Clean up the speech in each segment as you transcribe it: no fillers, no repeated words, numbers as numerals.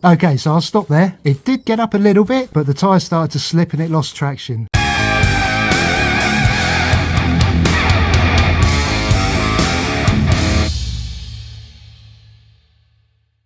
Okay, so I'll stop there. It did get up a little bit, but the tyre started to slip and it lost traction.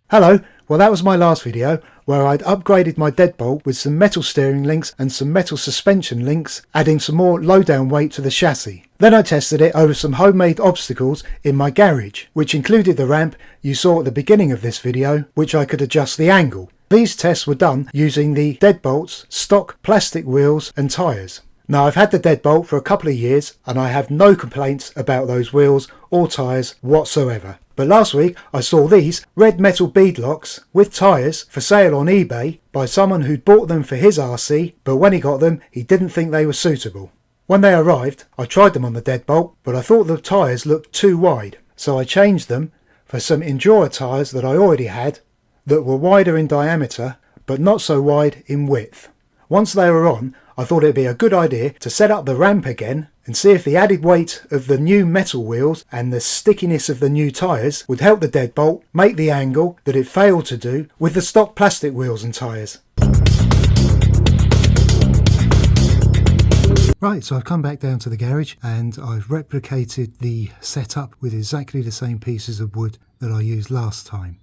Hello, well that was my last video where I'd upgraded my Deadbolt with some metal steering links and some metal suspension links, adding some more low-down weight to the chassis. Then I tested it over some homemade obstacles in my garage, which included the ramp you saw at the beginning of this video, which I could adjust the angle. These tests were done using the Deadbolt's stock plastic wheels and tyres. Now I've had the Deadbolt for a couple of years and I have no complaints about those wheels or tyres whatsoever. But last week I saw these red metal beadlocks with tyres for sale on eBay by someone who'd bought them for his RC, but when he got them he didn't think they were suitable. When they arrived I tried them on the Deadbolt, but I thought the tyres looked too wide, so I changed them for some Injora tyres that I already had that were wider in diameter but not so wide in width. Once they were on, I thought it'd be a good idea to set up the ramp again and see if the added weight of the new metal wheels and the stickiness of the new tyres would help the Deadbolt make the angle that it failed to do with the stock plastic wheels and tyres. Right, so I've come back down to the garage and I've replicated the setup with exactly the same pieces of wood that I used last time.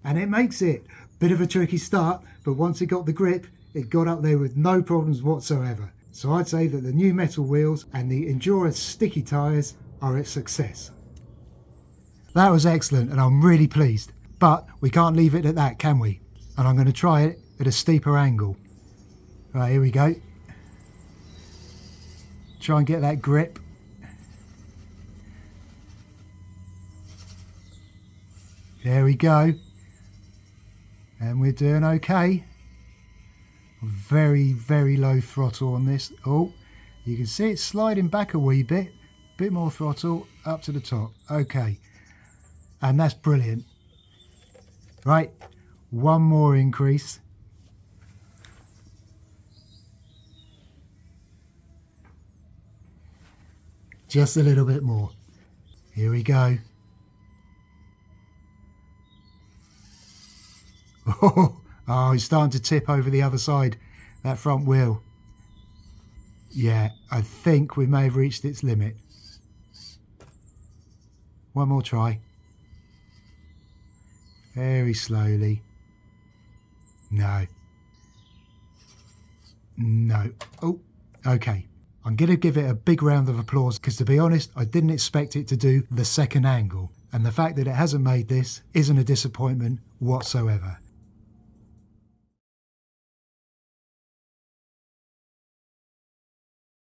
And it makes it. Bit of a tricky start, but once it got the grip, it got up there with no problems whatsoever. So I'd say that the new metal wheels and the Injora sticky tyres are a success. That was excellent and I'm really pleased. But we can't leave it at that, can we? And I'm going to try it at a steeper angle. Right, here we go. Try and get that grip. There we go. And we're doing okay. Very, very low throttle on this. Oh, you can see it sliding back a wee bit. Bit more throttle up to the top. Okay. And that's brilliant. Right. One more increase. Just a little bit more. Here we go. Oh, it's starting to tip over the other side, that front wheel. Yeah, I think we may have reached its limit. One more try. Very slowly. No. No. Oh, okay. I'm going to give it a big round of applause because, to be honest, I didn't expect it to do the second angle. And the fact that it hasn't made this isn't a disappointment whatsoever.